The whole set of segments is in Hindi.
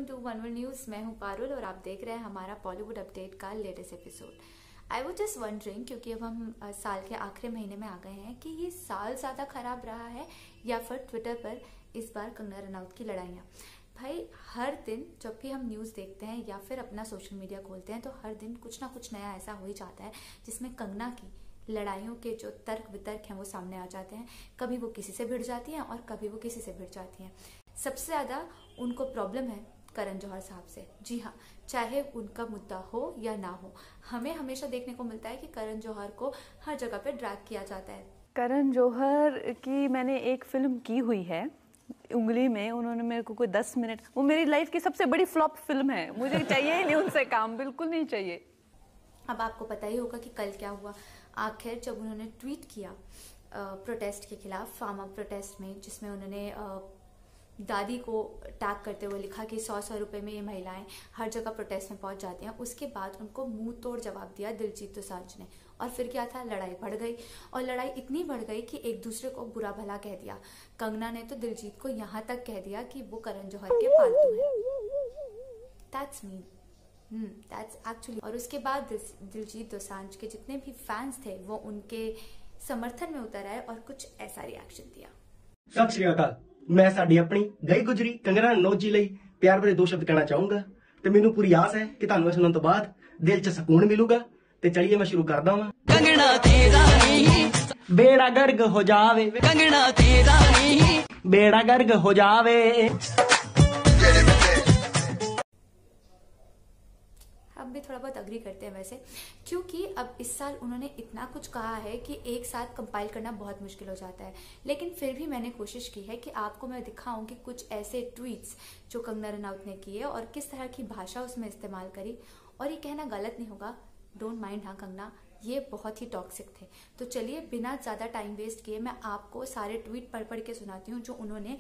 Welcome to one world news. मैं हूं पारुल और आप देख रहे हैं हमारा बॉलीवुड अपडेट का latest episode. I was just wondering, क्योंकि अब हम साल के आखिरी महीने में आ गए हैं, कि ये साल ज्यादा खराब रहा है या फिर ट्विटर पर इस बार कंगना रनौत की लड़ाइयाँ। भाई हर दिन जब भी हम न्यूज़ देखते हैं या फिर अपना सोशल मीडिया खोलते हैं तो हर दिन कुछ ना कुछ नया ऐसा हो ही जाता है जिसमें कंगना की लड़ाइयों के जो तर्क वितर्क हैं वो सामने आ जाते हैं। कभी वो किसी से भिड़ जाती हैं और कभी वो किसी से भिड़ जाती हैं। सबसे ज्यादा उनको प्रॉब्लम है करण जौहर साहब से। जी हाँ, चाहे उनका मुद्दा हो या ना हो, हमें हमेशा देखने को मिलता है कि करण जौहर को हर जगह पे ड्रैग किया जाता है। करण जौहर की मैंने एक फिल्म की हुई है उंगली में, उन्होंने मेरे को कोई 10 मिनट, वो मेरी लाइफ की सबसे बड़ी फ्लॉप फिल्म है। मुझे चाहिए ही नहीं उनसे काम, बिल्कुल नहीं चाहिए। अब आपको पता ही होगा कि कल क्या हुआ। आखिर जब उन्होंने ट्वीट किया प्रोटेस्ट के खिलाफ, फार्मर प्रोटेस्ट में, जिसमें उन्होंने दादी को टैग करते हुए लिखा कि 100 रुपए में ये महिलाएं हर जगह प्रोटेस्ट में पहुंच जाती हैं। उसके बाद उनको मुंह तोड़ जवाब दिया दिलजीत दोसांझ ने। और फिर क्या था, लड़ाई बढ़ गई और लड़ाई इतनी बढ़ गई कि एक दूसरे को बुरा भला कह दिया। कंगना ने तो दिलजीत को यहां तक कह दिया कि वो करण जौहर के पालतू है। That's mean, that's actually. और उसके बाद दिलजीत दोसांझ के जितने भी फैंस थे वो उनके समर्थन में उतर आए और कुछ ऐसा रिएक्शन दिया। सत श्री अकाल। मैं साडी अपनी गई गुजरी कंगना रनौत जी ਲਈ ਪਿਆਰ ਭਰੇ ਦੋ ਸ਼ਬਦ ਕਹਿਣਾ ਚਾਹੂੰਗਾ ਤੇ ਮੈਨੂੰ ਪੂਰੀ ਆਸ ਹੈ ਕਿ ਤੁਹਾਨੂੰ ਇਹ ਸੁਣਨ ਤੋਂ ਬਾਅਦ ਦਿਲ 'ਚ ਸਕੂਨ ਮਿਲੂਗਾ। ਤੇ ਚਲਿਏ ਮੈਂ ਸ਼ੁਰੂ ਕਰਦਾ ਹਾਂ। ਕੰਗਣਾ ਤੇਰਾ ਨਹੀਂ ਬੇੜਾ ਗਰਗ ਹੋ ਜਾਵੇ, ਕੰਗਣਾ ਤੇਰਾ ਨਹੀਂ ਬੇੜਾ ਗਰਗ ਹੋ ਜਾਵੇ। हम भी थोड़ा बहुत अग्री करते हैं वैसे, क्योंकि अब इस साल उन्होंने इतना कुछ कहा है कि एक साथ कंपाइल करना बहुत मुश्किल हो जाता है। लेकिन फिर भी मैंने कोशिश की है कि आपको मैं दिखाऊं कि कुछ ऐसे ट्वीट्स जो कंगना रनौत ने किए और किस तरह की भाषा उसमें इस्तेमाल करी। और ये कहना गलत नहीं होगा, डोंट माइंड, हाँ कंगना, ये बहुत ही टॉक्सिक थे। तो चलिए बिना ज्यादा टाइम वेस्ट किए मैं आपको सारे ट्वीट पढ़ पढ़ के सुनाती हूँ जो उन्होंने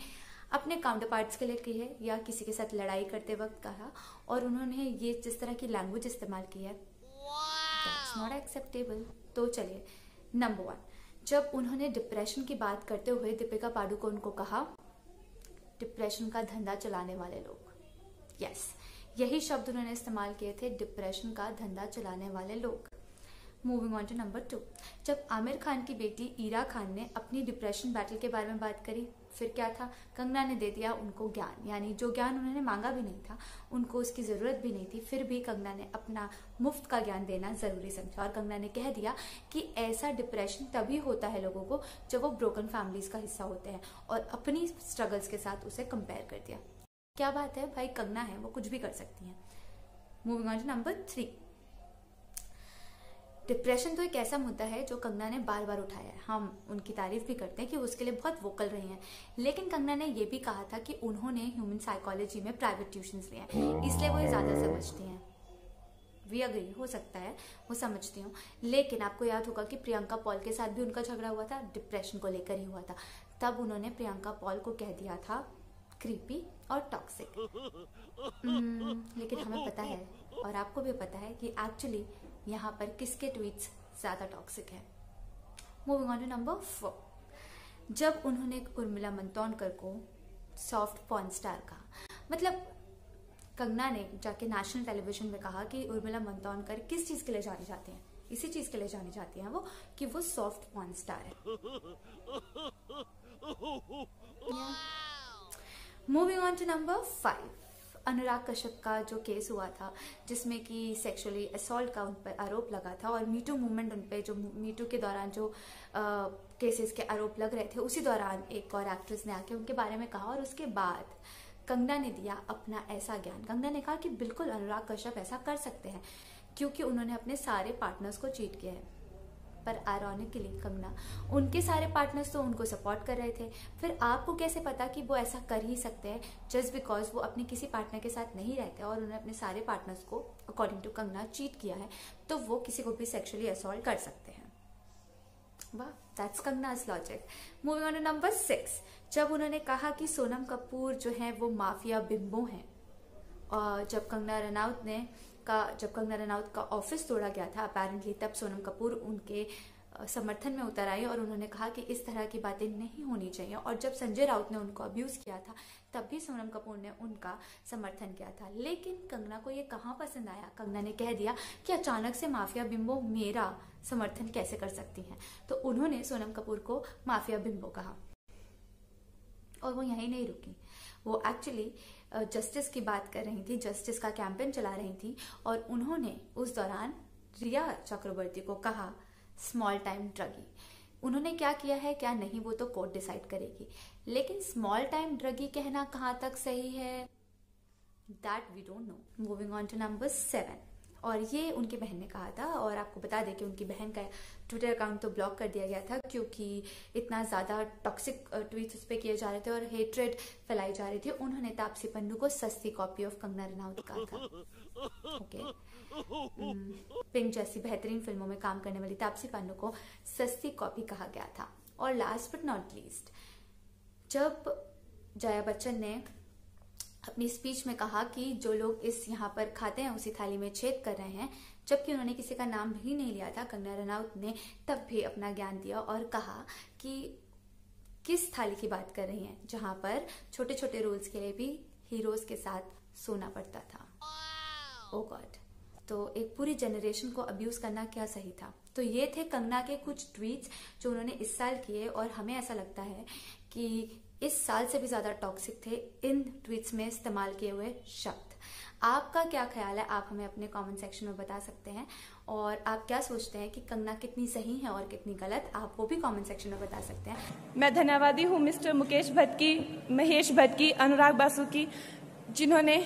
अपने काउंटर पार्ट्स के लिए की है या किसी के साथ लड़ाई करते वक्त कहा। और उन्होंने ये जिस तरह की लैंग्वेज इस्तेमाल की है, दैट्स नॉट एक्सेप्टेबल। तो चलिए, नंबर 1, जब उन्होंने डिप्रेशन की बात करते हुए दीपिका पादुकोण को कहा डिप्रेशन का धंधा चलाने वाले लोग। यस, यही शब्द उन्होंने इस्तेमाल किए थे, डिप्रेशन का धंधा चलाने वाले लोग। मूविंग ऑन टू नंबर 2, जब आमिर खान की बेटी ईरा खान ने अपनी डिप्रेशन बैटल के बारे में बात करी, फिर क्या था, कंगना ने दे दिया उनको ज्ञान, यानी जो ज्ञान उन्होंने मांगा भी नहीं था, उनको उसकी जरूरत भी नहीं थी, फिर भी कंगना ने अपना मुफ्त का ज्ञान देना जरूरी समझा। और कंगना ने कह दिया कि ऐसा डिप्रेशन तभी होता है लोगों को जब वो ब्रोकन फैमिलीज का हिस्सा होते हैं, और अपनी स्ट्रगल्स के साथ उसे कंपेयर कर दिया। क्या बात है भाई, कंगना है, वो कुछ भी कर सकती हैं। Moving on to number 3, depression तो एक ऐसा मुद्दा है जो कंगना ने बार बार उठाया है। हम उनकी तारीफ भी करते हैं कि उसके लिए बहुत वोकल रही हैं, लेकिन कंगना ने यह भी कहा था कि उन्होंने ह्यूमन साइकोलॉजी में प्राइवेट ट्यूशंस लिए हैं, इसलिए वो ज्यादा समझती हैं। वी अग्री, हो सकता है वो समझती हूँ, लेकिन आपको याद होगा कि प्रियंका पॉल के साथ भी उनका झगड़ा हुआ था, डिप्रेशन को लेकर ही हुआ था। तब उन्होंने प्रियंका पॉल को कह दिया था क्रीपी और टॉक्सिक। लेकिन हमें पता है और आपको भी पता है कि एक्चुअली यहाँ पर किसके ट्वीट्स ज्यादा टॉक्सिक हैं। मूविंग ऑन टू नंबर 4, जब उन्होंने उर्मिला मातोंडकर को सॉफ्ट पॉर्न स्टार कहा, मतलब कंगना ने जाके नेशनल टेलीविजन में कहा कि उर्मिला मातोंडकर किस चीज के लिए जानी जाती हैं, इसी चीज के लिए जानी जाती हैं वो, कि वो सॉफ्ट पॉर्न स्टार है। Moving on to number 5, Anurag Kashyap का जो केस हुआ था जिसमें कि सेक्सुअली असॉल्ट का उन पर आरोप लगा था, और मीटू मूवमेंट उन पे, जो मीटू के दौरान जो केसेस के आरोप लग रहे थे, उसी दौरान एक और एक्ट्रेस ने आके उनके बारे में कहा। और उसके बाद कंगना ने दिया अपना ऐसा ज्ञान। कंगना ने कहा कि बिल्कुल अनुराग कश्यप ऐसा कर सकते हैं क्योंकि उन्होंने अपने सारे पार्टनर्स को चीट किया है। पर आयरॉनिकली कंगना, उनके सारे पार्टनर्स तो उनको सपोर्ट कर रहे थे, फिर आपको कैसे पता कि वो ऐसा कर ही सकते हैं जस्ट बिकॉज वो अपने किसी पार्टनर के साथ नहीं रहते और उन्होंने अपने सारे पार्टनर्स को अकॉर्डिंग टू कंगना चीट किया है, तो वो किसी को भी सेक्सुअली असॉल्ट कर सकते हैं। वाह, that's Kangana's logic. Moving on to number 6, जब उन्होंने कहा कि सोनम कपूर जो है वो माफिया बिम्बो हैं, और जब कंगना रनौत का ऑफिस तोड़ा गया था अपेरेंटली, तब सोनम कपूर उनके समर्थन में उतर आई और उन्होंने कहा कि इस तरह की बातें नहीं होनी चाहिए। और जब संजय राउत ने उनको अब्यूज किया था तब भी सोनम कपूर ने उनका समर्थन किया था। लेकिन कंगना को ये कहाँ पसंद आया, कंगना ने कह दिया कि अचानक से माफिया बिम्बो मेरा समर्थन कैसे कर सकती हैं। तो उन्होंने सोनम कपूर को माफिया बिम्बो कहा और वो यहीं नहीं रुकी, वो एक्चुअली जस्टिस की बात कर रही थी, जस्टिस का कैंपेन चला रही थी और उन्होंने उस दौरान रिया चक्रवर्ती को कहा स्मॉल टाइम ड्रगी। उन्होंने क्या किया है क्या नहीं वो तो कोर्ट डिसाइड करेगी, लेकिन स्मॉल टाइम ड्रगी कहना कहाँ तक सही है that we don't know. Moving on to number 7, और ये उनकी बहन ने कहा था। और आपको बता दें कि उनकी बहन का ट्विटर अकाउंट तो ब्लॉक कर दिया गया था क्योंकि इतना ज़्यादा टॉक्सिक ट्वीट्स उस पर किए जा रहे थे और हेट्रेड फैलाई जा रही थी। उन्होंने तापसी पन्नू को सस्ती कॉपी ऑफ कंगना रनौत कहा था। ओके, पिंक जैसी बेहतरीन फिल्मों में काम करने वाली तापसी पन्नू को सस्ती कॉपी कहा गया था। और लास्ट बट नॉट लीस्ट, जब जया बच्चन ने अपनी स्पीच में कहा कि जो लोग इस यहाँ पर खाते हैं उसी थाली में छेद कर रहे हैं, जबकि उन्होंने किसी का नाम भी नहीं लिया था, कंगना रनौत ने तब भी अपना ज्ञान दिया और कहा कि किस थाली की बात कर रही हैं जहां पर छोटे छोटे रोल्स के लिए भी हीरोज के साथ सोना पड़ता था। ओ गॉड, तो एक पूरी जनरेशन को अब्यूज करना क्या सही था। तो ये थे कंगना के कुछ ट्वीट्स जो उन्होंने इस साल किए और हमें ऐसा लगता है कि इस साल से भी ज्यादा टॉक्सिक थे इन ट्वीट्स में इस्तेमाल किए हुए शब्द। आपका क्या ख्याल है, आप हमें अपने कमेंट सेक्शन में बता सकते हैं। और आप क्या सोचते हैं कि कंगना कितनी सही है और कितनी गलत, आप वो भी कमेंट सेक्शन में बता सकते हैं। मैं धन्यवादी हूँ मिस्टर मुकेश भट्ट की, महेश भट्ट की, अनुराग बासु की, जिन्होंने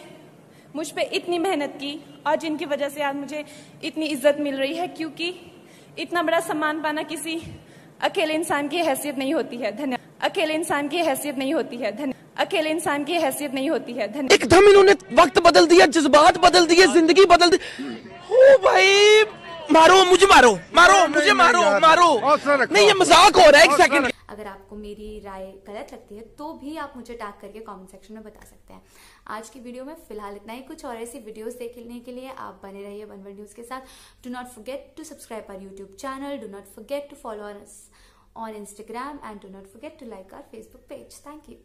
मुझ पे इतनी मेहनत की और जिनकी वजह से आज मुझे इतनी इज्जत मिल रही है, क्योंकि इतना बड़ा सम्मान पाना किसी अकेले इंसान की हैसियत नहीं होती है। अकेले इंसान की हैसियत नहीं होती है। अकेले इंसान की हैसियत नहीं होती है। एकदम इन्होंने वक्त बदल दिया, जज्बात बदल दिए, जिंदगी बदल दी। ओ भाई, मारो मुझे, मारो मारो मुझे, मारो मारो, नहीं ये मजाक हो रहा है। एक सेकंड, अगर आपको मेरी राय गलत लगती है तो भी आप मुझे टैग करके कमेंट सेक्शन में बता सकते हैं। आज की वीडियो में फिलहाल इतना ही। कुछ और ऐसी वीडियोस देखने के लिए आप बने रहिए वन वर्ल्ड न्यूज के साथ। Do not forget to subscribe our YouTube channel, do not forget to follow us on Instagram, and do not forget to like our Facebook page. Thank you.